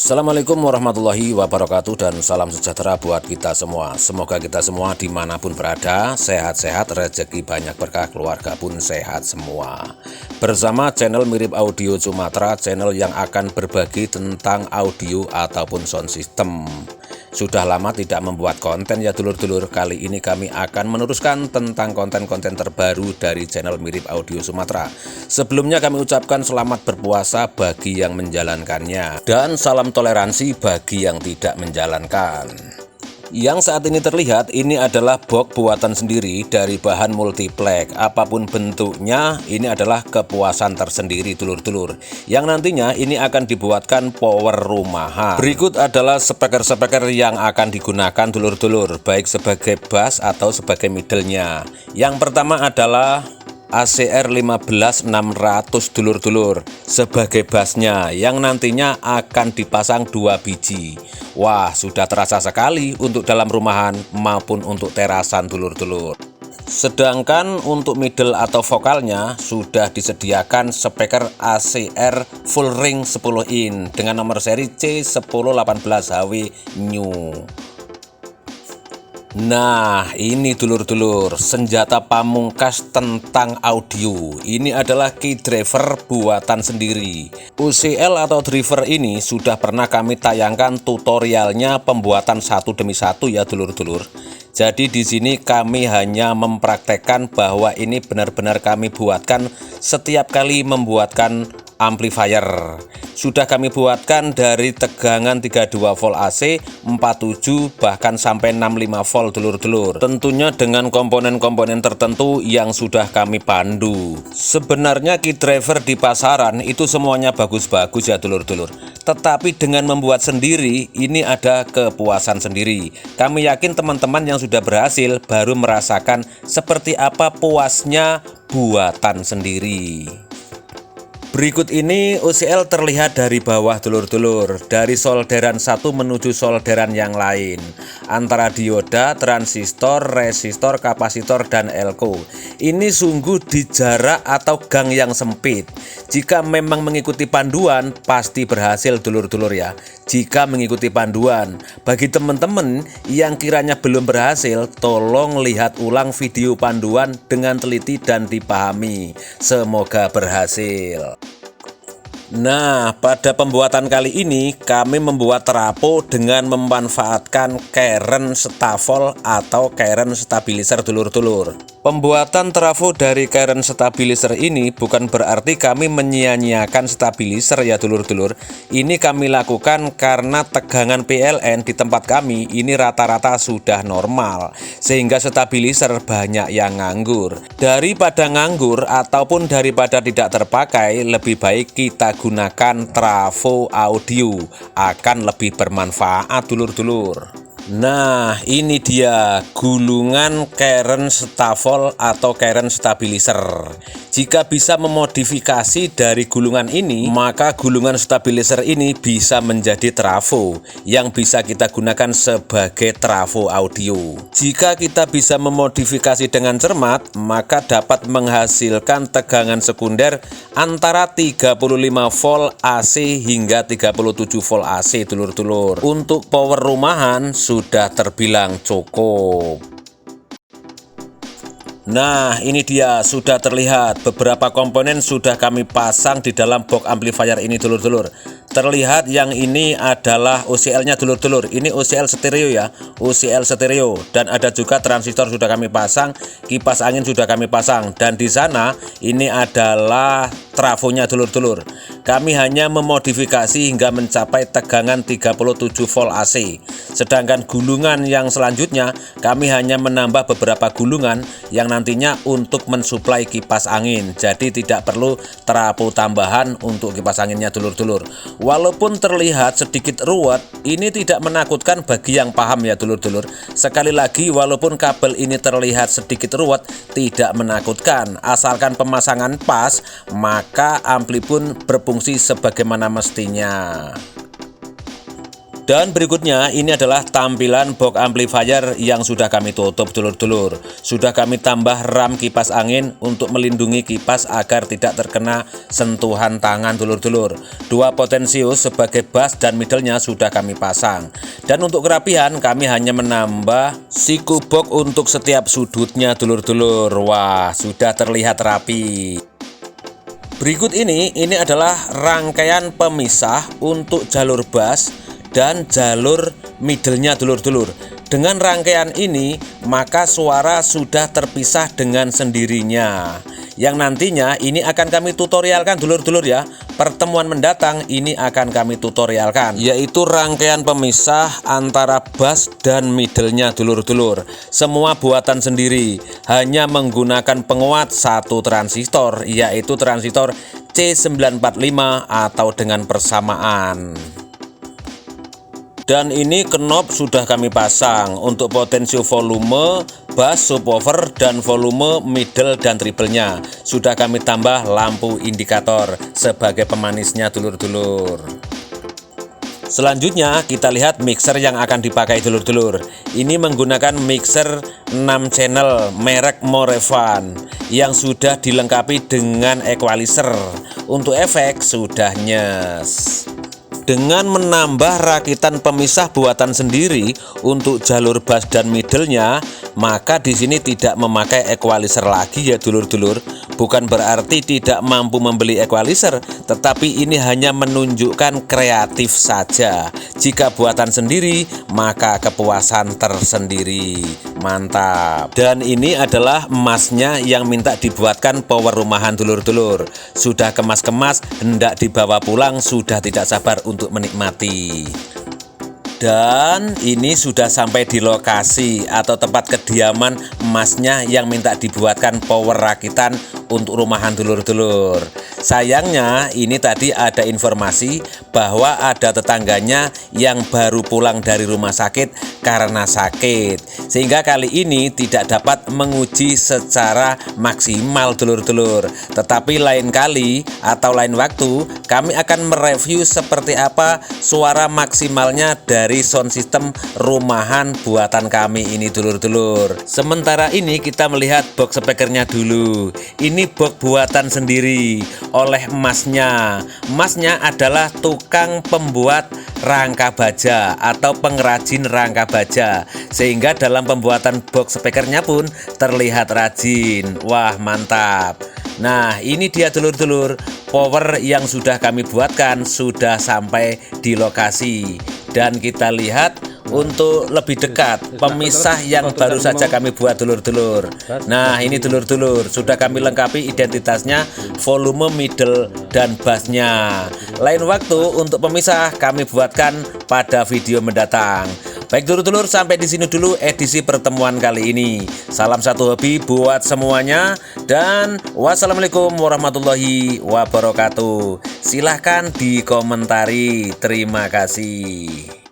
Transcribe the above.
Assalamualaikum warahmatullahi wabarakatuh dan salam sejahtera buat kita semua. Semoga kita semua dimanapun berada sehat-sehat, rezeki banyak berkah, keluarga pun sehat semua. Bersama channel Mirip Audio Sumatera, channel yang akan berbagi tentang audio ataupun sound system. Sudah lama tidak membuat konten ya dulur-dulur. Kali ini kami akan meneruskan tentang konten-konten terbaru dari channel Mirip Audio Sumatera. Sebelumnya kami ucapkan selamat berpuasa bagi yang menjalankannya dan salam toleransi bagi yang tidak menjalankan. Yang saat ini terlihat ini adalah box buatan sendiri dari bahan multiplex. Apapun bentuknya, ini adalah kepuasan tersendiri dulur-dulur. Yang nantinya ini akan dibuatkan power rumahan. Berikut adalah speaker-speaker yang akan digunakan dulur-dulur, baik sebagai bass atau sebagai middle-nya. Yang pertama adalah ACR 15600 dulur-dulur sebagai bassnya, yang nantinya akan dipasang 2 biji. Wah, sudah terasa sekali untuk dalam rumahan maupun untuk terasan dulur-dulur. Sedangkan untuk middle atau vokalnya sudah disediakan speaker ACR full ring 10 in dengan nomor seri C1018HW New. Nah, ini dulur-dulur, senjata pamungkas tentang audio. Ini adalah key driver buatan sendiri. UCL atau driver ini sudah pernah kami tayangkan tutorialnya pembuatan satu demi satu ya dulur-dulur. Jadi di sini kami hanya mempraktekkan bahwa ini benar-benar kami buatkan setiap kali membuatkan amplifier. Sudah kami buatkan dari tegangan 32 volt AC, 47 bahkan sampai 65 volt dulur-dulur. Tentunya dengan komponen-komponen tertentu yang sudah kami pandu. Sebenarnya key driver di pasaran itu semuanya bagus-bagus ya dulur-dulur. Tetapi dengan membuat sendiri ini ada kepuasan sendiri. Kami yakin teman-teman yang sudah berhasil baru merasakan seperti apa puasnya buatan sendiri. Berikut ini UCL terlihat dari bawah dulur-dulur, dari solderan satu menuju solderan yang lain, antara dioda, transistor, resistor, kapasitor, dan elko. Ini sungguh di jarak atau gang yang sempit. Jika memang mengikuti panduan pasti berhasil dulur-dulur ya. Jika mengikuti panduan, bagi teman-teman yang kiranya belum berhasil, tolong lihat ulang video panduan dengan teliti dan dipahami. Semoga berhasil. Nah, pada pembuatan kali ini kami membuat trafo dengan memanfaatkan keren stafol atau keren stabilizer dulur-dulur. Pembuatan trafo dari keren stabilizer ini bukan berarti kami menyia-nyiakan stabilizer ya dulur-dulur. Ini kami lakukan karena tegangan PLN di tempat kami ini rata-rata sudah normal, sehingga stabilizer banyak yang nganggur. Daripada nganggur ataupun daripada tidak terpakai, lebih baik kita gunakan trafo audio, akan lebih bermanfaat dulur-dulur. Nah, ini dia gulungan keren stafol atau keren stabilizer. Jika bisa memodifikasi dari gulungan ini, maka gulungan stabilizer ini bisa menjadi trafo yang bisa kita gunakan sebagai trafo audio. Jika kita bisa memodifikasi dengan cermat, maka dapat menghasilkan tegangan sekunder antara 35 volt AC hingga 37 volt AC dulur-dulur. Untuk power rumahan sudah terbilang cukup. Nah, ini dia sudah terlihat beberapa komponen sudah kami pasang di dalam box amplifier ini dulur-dulur. Terlihat yang ini adalah UCL-nya dulur-dulur. Ini UCL stereo ya, UCL stereo, dan ada juga transistor sudah kami pasang, kipas angin sudah kami pasang, dan di sana ini adalah trafonya dulur-dulur. Kami hanya memodifikasi hingga mencapai tegangan 37 volt AC. Sedangkan gulungan yang selanjutnya kami hanya menambah beberapa gulungan yang nantinya untuk mensuplai kipas angin. Jadi tidak perlu trafo tambahan untuk kipas anginnya dulur-dulur. Walaupun terlihat sedikit ruwet, ini tidak menakutkan bagi yang paham ya dulur-dulur. Sekali lagi, walaupun kabel ini terlihat sedikit ruwet, tidak menakutkan. Asalkan pemasangan pas, maka ampli pun berfungsi sebagaimana mestinya. Dan berikutnya ini adalah tampilan box amplifier yang sudah kami tutup dulur-dulur. Sudah kami tambah ram kipas angin untuk melindungi kipas agar tidak terkena sentuhan tangan dulur-dulur. Dua potensius sebagai bass dan middle-nya sudah kami pasang. Dan untuk kerapihan kami hanya menambah siku box untuk setiap sudutnya dulur-dulur. Wah, sudah terlihat rapi. Berikut ini adalah rangkaian pemisah untuk jalur bass dan jalur middle-nya dulur-dulur. Dengan rangkaian ini maka suara sudah terpisah dengan sendirinya. Yang nantinya ini akan kami tutorialkan dulur-dulur ya. Pertemuan mendatang ini akan kami tutorialkan, yaitu rangkaian pemisah antara bass dan middle-nya dulur-dulur. Semua buatan sendiri, hanya menggunakan penguat satu transistor, yaitu transistor C945 atau dengan persamaan. Dan ini knob sudah kami pasang untuk potensio volume, bass, subwoofer, dan volume middle dan treble-nya. Sudah kami tambah lampu indikator sebagai pemanisnya dulur-dulur. Selanjutnya kita lihat mixer yang akan dipakai dulur-dulur. Ini menggunakan mixer 6 channel merek Morevan yang sudah dilengkapi dengan equalizer. Untuk efek sudah nyes. Dengan menambah rakitan pemisah buatan sendiri untuk jalur bass dan middle-nya, maka di sini tidak memakai equalizer lagi ya dulur-dulur. Bukan berarti tidak mampu membeli equalizer, tetapi ini hanya menunjukkan kreatif saja. Jika buatan sendiri, maka kepuasan tersendiri. Mantap. Dan ini adalah emasnya yang minta dibuatkan power rumahan dulur-dulur. Sudah kemas-kemas, hendak dibawa pulang, sudah tidak sabar untuk menikmati. Dan ini sudah sampai di lokasi atau tempat kediaman emasnya yang minta dibuatkan power rakitan untuk rumahan dulur-dulur. Sayangnya ini tadi ada informasi bahwa ada tetangganya yang baru pulang dari rumah sakit karena sakit, sehingga kali ini tidak dapat menguji secara maksimal dulur-dulur. Tetapi lain kali atau lain waktu kami akan mereview seperti apa suara maksimalnya dari sound system rumahan buatan kami ini dulur-dulur. Sementara ini kita melihat box speakernya dulu. Ini box buatan sendiri oleh emasnya. Emasnya adalah tukang pembuat rangka baja atau pengrajin rangka baja, sehingga dalam pembuatan box speakernya pun terlihat rajin. Wah, mantap. Nah, ini dia dulur-dulur, power yang sudah kami buatkan sudah sampai di lokasi. Dan kita lihat untuk lebih dekat pemisah yang baru saja kami buat dulur-dulur. Nah, ini dulur-dulur sudah kami lengkapi identitasnya, volume, middle, dan bassnya. Lain waktu untuk pemisah kami buatkan pada video mendatang. Baik dulur-dulur, sampai di sini dulu edisi pertemuan kali ini. Salam satu hobi buat semuanya, dan wassalamualaikum warahmatullahi wabarakatuh. Silahkan dikomentari. Terima kasih.